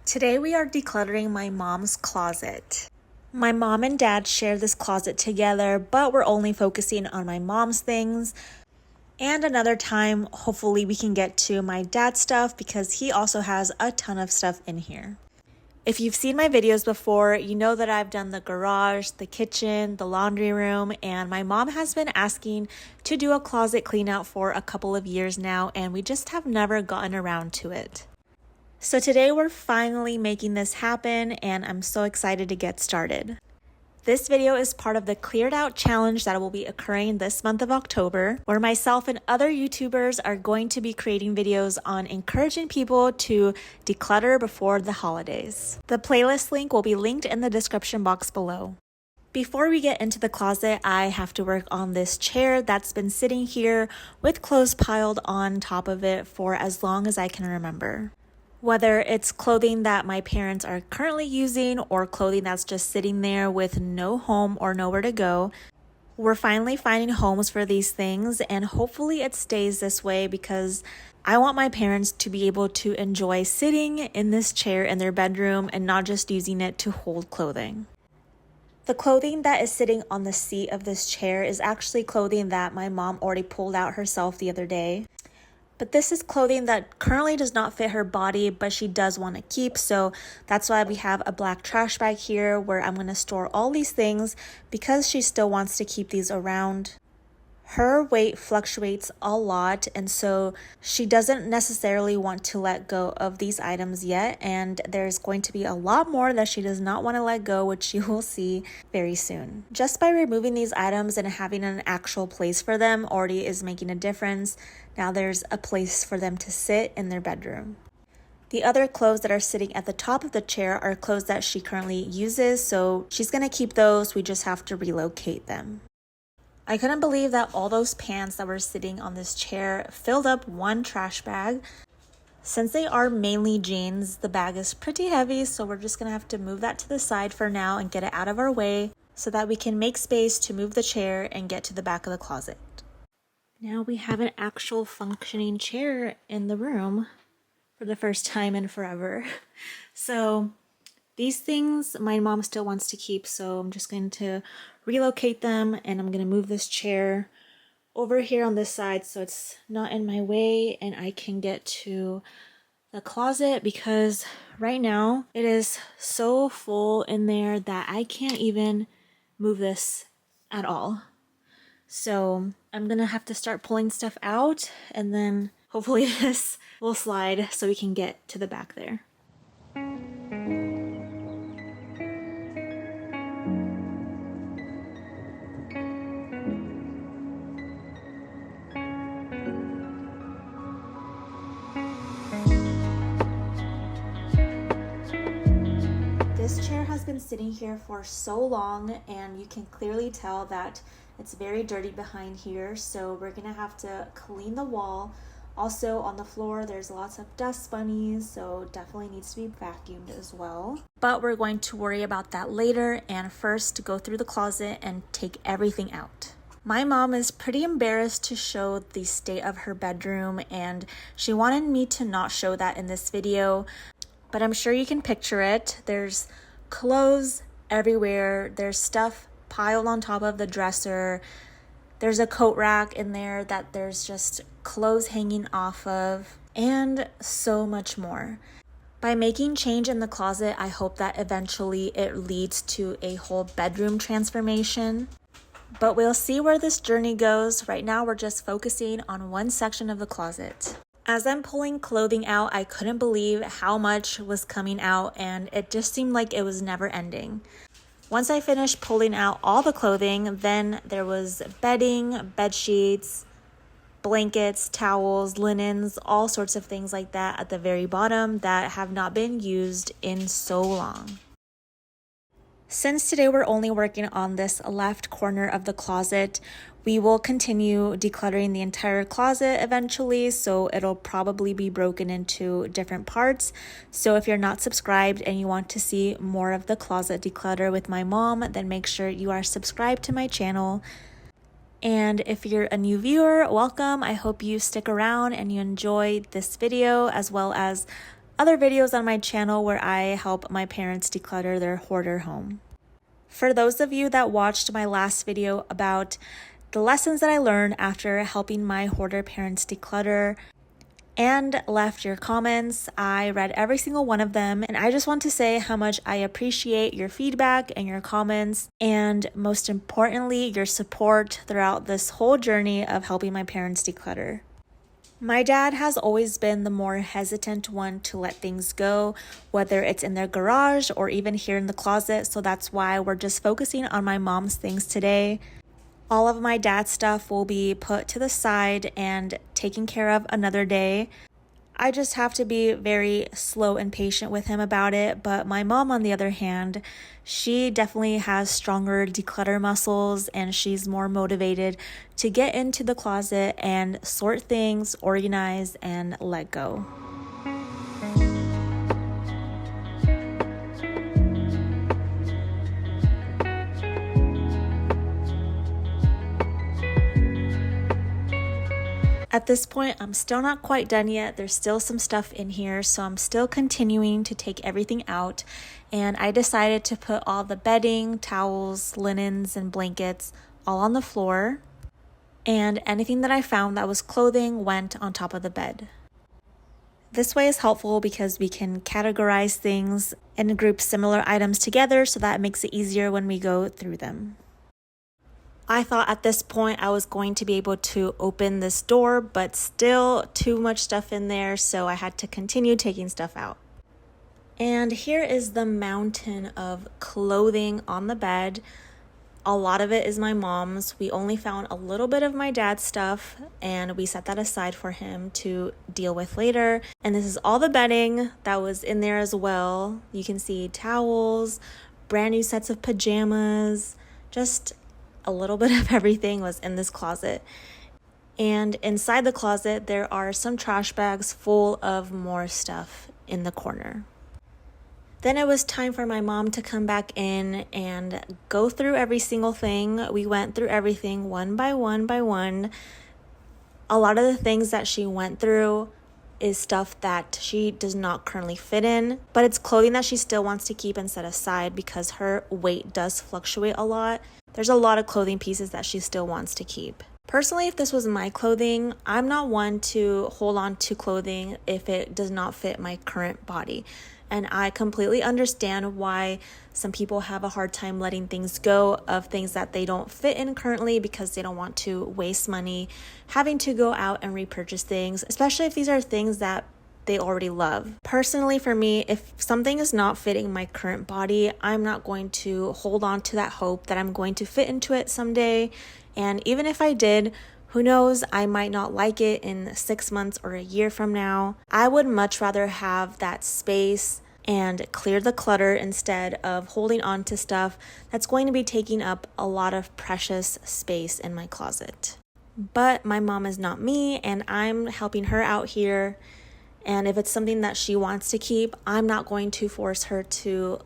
Today we are decluttering my mom's closet. My mom and dad share this closet together, but we're only focusing on my mom's things. And another time, hopefully we can get to my dad's stuff because he also has a ton of stuff in here. If you've seen my videos before, you know that I've done the garage, the kitchen, the laundry room, and my mom has been asking to do a closet clean out for a couple of years now, and we just have never gotten around to it. So today we're finally making this happen, and I'm so excited to get started. This video is part of the Cleared Out Challenge that will be occurring this month of October, where myself and other YouTubers are going to be creating videos on encouraging people to declutter before the holidays. The playlist link will be linked in the description box below. Before we get into the closet, I have to work on this chair that's been sitting here with clothes piled on top of it for as long as I can remember. Whether it's clothing that my parents are currently using or clothing that's just sitting there with no home or nowhere to go, we're finally finding homes for these things, and hopefully it stays this way because I want my parents to be able to enjoy sitting in this chair in their bedroom and not just using it to hold clothing. The clothing that is sitting on the seat of this chair is actually clothing that my mom already pulled out herself the other day. But this is clothing that currently does not fit her body, but she does want to keep. So that's why we have a black trash bag here where I'm going to store all these things because she still wants to keep these around. Her weight fluctuates a lot, and so she doesn't necessarily want to let go of these items yet. And there's going to be a lot more that she does not want to let go, which you will see very soon. Just by removing these items and having an actual place for them already is making a difference. Now there's a place for them to sit in their bedroom. The other clothes that are sitting at the top of the chair are clothes that she currently uses, so she's going to keep those. We just have to relocate them. I couldn't believe that all those pants that were sitting on this chair filled up one trash bag. Since they are mainly jeans, the bag is pretty heavy, so we're just going to have to move that to the side for now and get it out of our way so that we can make space to move the chair and get to the back of the closet. Now we have an actual functioning chair in the room for the first time in forever. So these things my mom still wants to keep, so I'm just going to relocate them, and I'm going to move this chair over here on this side so it's not in my way and I can get to the closet, because right now it is so full in there that I can't even move this at all. So I'm going to have to start pulling stuff out, and then hopefully this will slide so we can get to the back there. This chair has been sitting here for so long, and you can clearly tell that it's very dirty behind here, so we're gonna have to clean the wall. Also on the floor there's lots of dust bunnies, so definitely needs to be vacuumed as well. But we're going to worry about that later, and first go through the closet and take everything out. My mom is pretty embarrassed to show the state of her bedroom, and she wanted me to not show that in this video. But I'm sure you can picture it. There's clothes everywhere. There's stuff piled on top of the dresser. There's a coat rack in there that there's just clothes hanging off of, and so much more. By making change in the closet, I hope that eventually it leads to a whole bedroom transformation. But we'll see where this journey goes. Right now, we're just focusing on one section of the closet. As I'm pulling clothing out, I couldn't believe how much was coming out, and it just seemed like it was never ending. Once I finished pulling out all the clothing, then there was bedding, bed sheets, blankets, towels, linens, all sorts of things like that at the very bottom that have not been used in so long. Since today we're only working on this left corner of the closet, we will continue decluttering the entire closet eventually, so it'll probably be broken into different parts. So if you're not subscribed and you want to see more of the closet declutter with my mom, then make sure you are subscribed to my channel. And if you're a new viewer, welcome. I hope you stick around and you enjoy this video as well as other videos on my channel where I help my parents declutter their hoarder home. For those of you that watched my last video about the lessons that I learned after helping my hoarder parents declutter and left your comments, I read every single one of them, and I just want to say how much I appreciate your feedback and your comments, and most importantly, your support throughout this whole journey of helping my parents declutter. My dad has always been the more hesitant one to let things go, whether it's in their garage or even here in the closet, so that's why we're just focusing on my mom's things today. All of my dad's stuff will be put to the side and taken care of another day. I just have to be very slow and patient with him about it, but my mom, on the other hand, she definitely has stronger declutter muscles and she's more motivated to get into the closet and sort things, organize, and let go. At this point, I'm still not quite done yet. There's still some stuff in here, so I'm still continuing to take everything out. And I decided to put all the bedding, towels, linens, and blankets all on the floor. And anything that I found that was clothing went on top of the bed. This way is helpful because we can categorize things and group similar items together, so that makes it easier when we go through them. I thought at this point I was going to be able to open this door, but still too much stuff in there, so I had to continue taking stuff out. And here is the mountain of clothing on the bed. A lot of it is my mom's. We only found a little bit of my dad's stuff, and we set that aside for him to deal with later. And this is all the bedding that was in there as well. You can see towels, brand new sets of pajamas, just a little bit of everything was in this closet. And inside the closet, there are some trash bags full of more stuff in the corner. Then it was time for my mom to come back in and go through every single thing. We went through everything one by one by one. A lot of the things that she went through is stuff that she does not currently fit in, but it's clothing that she still wants to keep and set aside because her weight does fluctuate a lot. There's a lot of clothing pieces that she still wants to keep. Personally, if this was my clothing, I'm not one to hold on to clothing if it does not fit my current body. And I completely understand why some people have a hard time letting things go of things that they don't fit in currently because they don't want to waste money having to go out and repurchase things, especially if these are things that they already love. Personally, for me, if something is not fitting my current body, I'm not going to hold on to that hope that I'm going to fit into it someday. And even if I did, who knows, I might not like it in 6 months or a year from now. I would much rather have that space and clear the clutter instead of holding on to stuff that's going to be taking up a lot of precious space in my closet. But my mom is not me, and I'm helping her out here. And if it's something that she wants to keep, I'm not going to force her to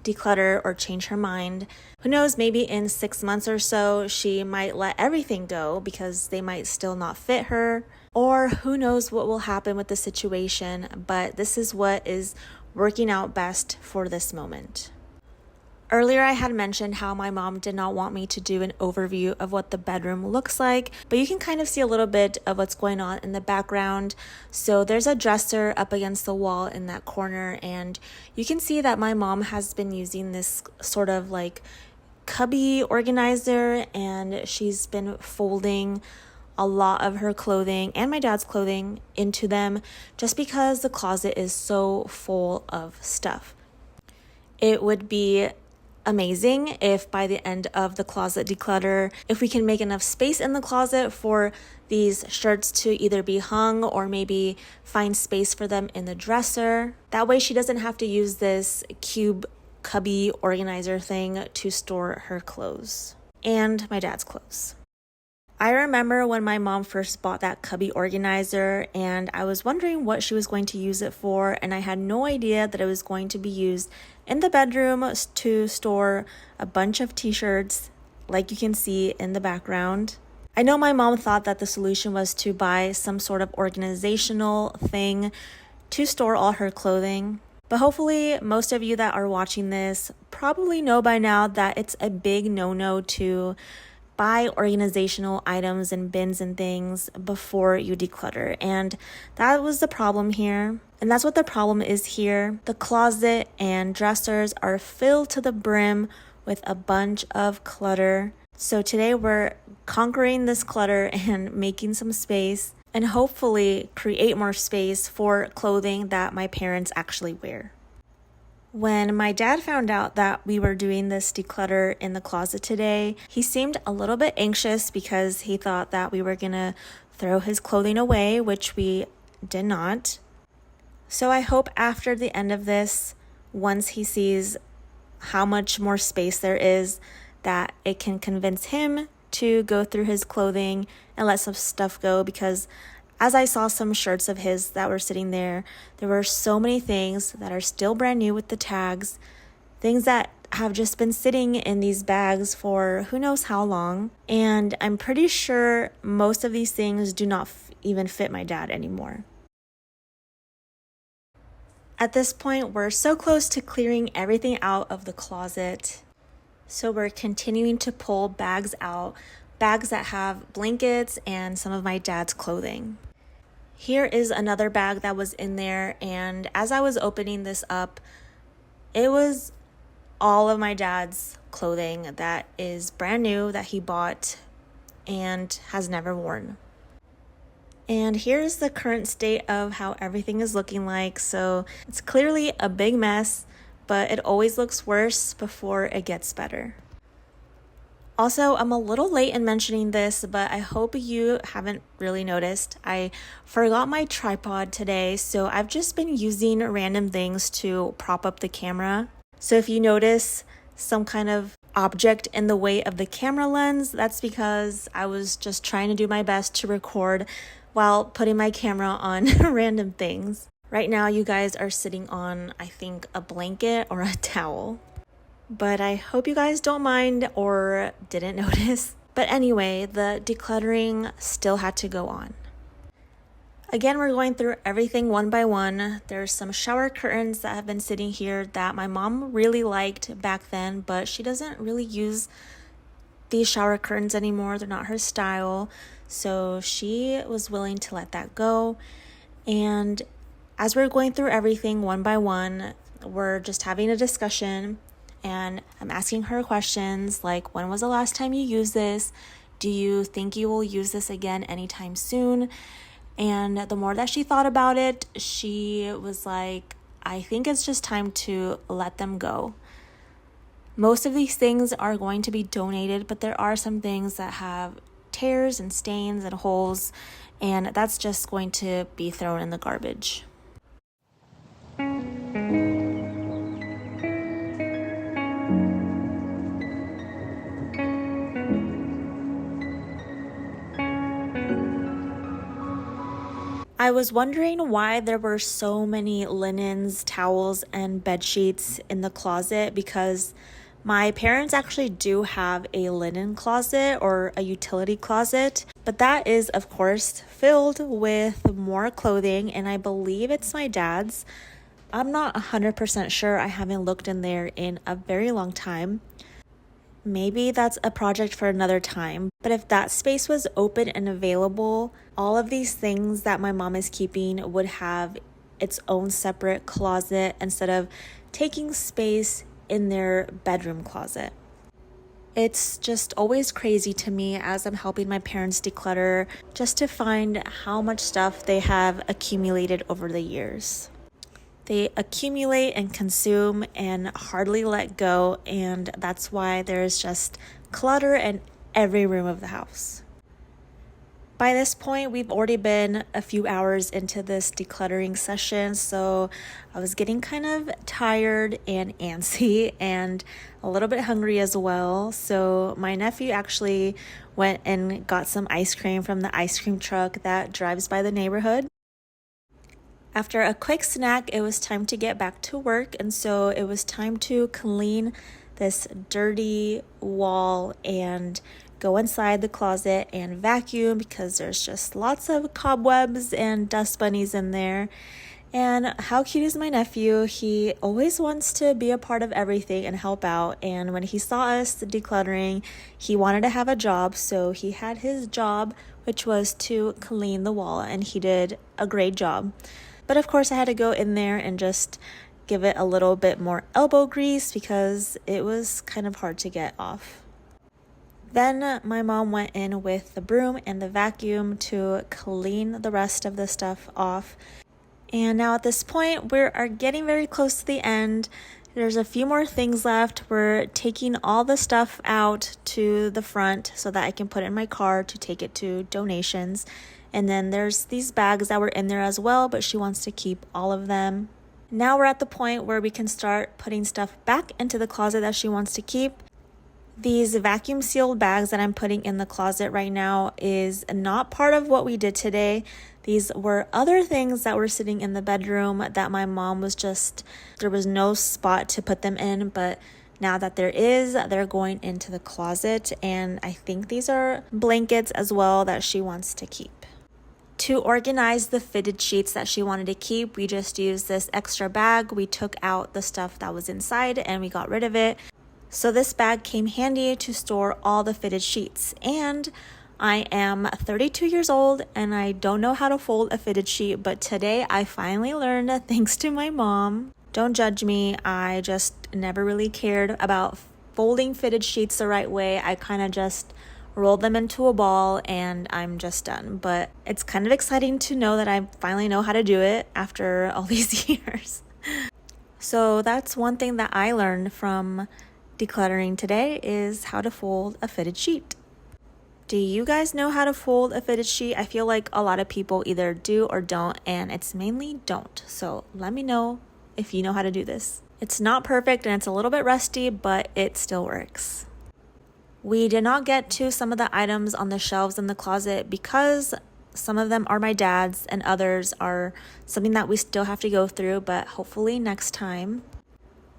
declutter or change her mind. Who knows, maybe in 6 months or so, she might let everything go because they might still not fit her. Or who knows what will happen with the situation, but this is what is working out best for this moment. Earlier, I had mentioned how my mom did not want me to do an overview of what the bedroom looks like, but you can kind of see a little bit of what's going on in the background. So there's a dresser up against the wall in that corner, and you can see that my mom has been using this sort of like cubby organizer, and she's been folding a lot of her clothing and my dad's clothing into them just because the closet is so full of stuff. It would be amazing if by the end of the closet declutter, if we can make enough space in the closet for these shirts to either be hung or maybe find space for them in the dresser. That way she doesn't have to use this cube cubby organizer thing to store her clothes and my dad's clothes. I remember when my mom first bought that cubby organizer, and I was wondering what she was going to use it for, and I had no idea that it was going to be used in the bedroom to store a bunch of t-shirts, like you can see in the background. I know my mom thought that the solution was to buy some sort of organizational thing to store all her clothing. But hopefully most of you that are watching this probably know by now that it's a big no-no to buy organizational items and bins and things before you declutter. And that was the problem here. And that's what the problem is here. The closet and dressers are filled to the brim with a bunch of clutter. So today we're conquering this clutter and making some space and hopefully create more space for clothing that my parents actually wear. When my dad found out that we were doing this declutter in the closet today, he seemed a little bit anxious because he thought that we were gonna throw his clothing away, which we did not. So I hope after the end of this, once he sees how much more space there is, that it can convince him to go through his clothing and let some stuff go, because as I saw some shirts of his that were sitting there, there were so many things that are still brand new with the tags, things that have just been sitting in these bags for who knows how long. And I'm pretty sure most of these things do not even fit my dad anymore. At this point, we're so close to clearing everything out of the closet. So we're continuing to pull bags out, bags that have blankets and some of my dad's clothing. Here is another bag that was in there, and as I was opening this up, it was all of my dad's clothing that is brand new that he bought and has never worn. And here's the current state of how everything is looking like. So it's clearly a big mess, but it always looks worse before it gets better. Also, I'm a little late in mentioning this, but I hope you haven't really noticed. I forgot my tripod today, so I've just been using random things to prop up the camera. So if you notice some kind of object in the way of the camera lens, that's because I was just trying to do my best to record while putting my camera on random things. Right now, you guys are sitting on, I think, a blanket or a towel. But I hope you guys don't mind or didn't notice. But anyway, the decluttering still had to go on. Again, we're going through everything one by one. There's some shower curtains that have been sitting here that my mom really liked back then, but she doesn't really use these shower curtains anymore. They're not her style. So she was willing to let that go. And as we're going through everything one by one, we're just having a discussion. And I'm asking her questions like, when was the last time you used this? Do you think you will use this again anytime soon? And the more that she thought about it, she was like, I think it's just time to let them go. Most of these things are going to be donated, but there are some things that have tears and stains and holes, and that's just going to be thrown in the garbage. I was wondering why there were so many linens, towels, and bed sheets in the closet, because my parents actually do have a linen closet or a utility closet, but that is, of course, filled with more clothing, and I believe it's my dad's. I'm not 100% sure. I haven't looked in there in a very long time. Maybe that's a project for another time. But if that space was open and available, all of these things that my mom is keeping would have its own separate closet instead of taking space in their bedroom closet. It's just always crazy to me as I'm helping my parents declutter just to find how much stuff they have accumulated over the years. They accumulate and consume and hardly let go, and that's why there's just clutter in every room of the house. By this point, we've already been a few hours into this decluttering session, so I was getting kind of tired and antsy and a little bit hungry as well. So my nephew actually went and got some ice cream from the ice cream truck that drives by the neighborhood. After a quick snack, it was time to get back to work, and so it was time to clean this dirty wall and go inside the closet and vacuum because there's just lots of cobwebs and dust bunnies in there. And how cute is my nephew? He always wants to be a part of everything and help out. And when he saw us decluttering, he wanted to have a job. So he had his job, which was to clean the wall, and he did a great job. But of course, I had to go in there and just give it a little bit more elbow grease because it was kind of hard to get off. Then my mom went in with the broom and the vacuum to clean the rest of the stuff off. And now at this point, we are getting very close to the end. There's a few more things left. We're taking all the stuff out to the front so that I can put it in my car to take it to donations. And then there's these bags that were in there as well, but she wants to keep all of them. Now we're at the point where we can start putting stuff back into the closet that she wants to keep. These vacuum sealed bags that I'm putting in the closet right now is not part of what we did today. These were other things that were sitting in the bedroom that my mom was there was no spot to put them in, but now that there is, they're going into the closet. And I think these are blankets as well that she wants to keep. To organize the fitted sheets that she wanted to keep, we just used this extra bag. We took out the stuff that was inside and we got rid of it. So this bag came handy to store all the fitted sheets. And I am 32 years old and I don't know how to fold a fitted sheet, but today I finally learned thanks to my mom. Don't judge me, I just never really cared about folding fitted sheets the right way. I kind of just rolled them into a ball and I'm just done. But it's kind of exciting to know that I finally know how to do it after all these years. So that's one thing that I learned from decluttering today is how to fold a fitted sheet. Do you guys know how to fold a fitted sheet? I feel like a lot of people either do or don't, and it's mainly don't. So let me know if you know how to do this. It's not perfect and it's a little bit rusty, but it still works. We did not get to some of the items on the shelves in the closet because some of them are my dad's and others are something that we still have to go through, but hopefully next time.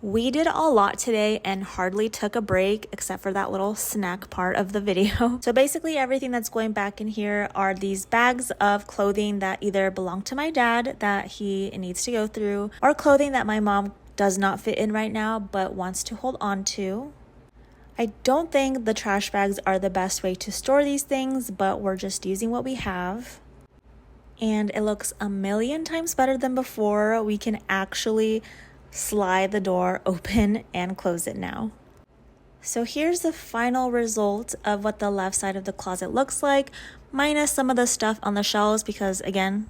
We did a lot today and hardly took a break except for that little snack part of the video. So basically everything that's going back in here are these bags of clothing that either belong to my dad that he needs to go through, or clothing that my mom does not fit in right now but wants to hold on to. I don't think the trash bags are the best way to store these things, but we're just using what we have. And it looks a million times better than before. We can actually slide the door open and close it now. So here's the final result of what the left side of the closet looks like, minus some of the stuff on the shelves because again,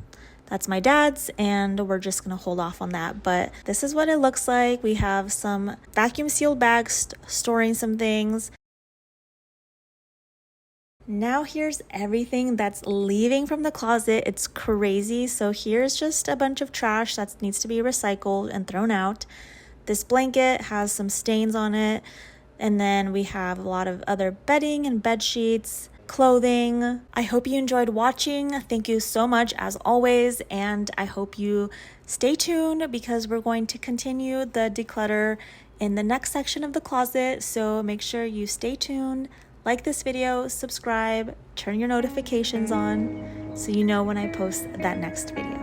that's my dad's and we're just gonna hold off on that. But this is what it looks like. We have some vacuum sealed bags storing some things. Now here's everything that's leaving from the closet. It's crazy. So here's just a bunch of trash that needs to be recycled and thrown out. This blanket has some stains on it. And then we have a lot of other bedding and bed sheets, clothing. I hope you enjoyed watching. Thank you so much as always. And I hope you stay tuned because we're going to continue the declutter in the next section of the closet. So make sure you stay tuned. Like this video, subscribe, turn your notifications on so you know when I post that next video.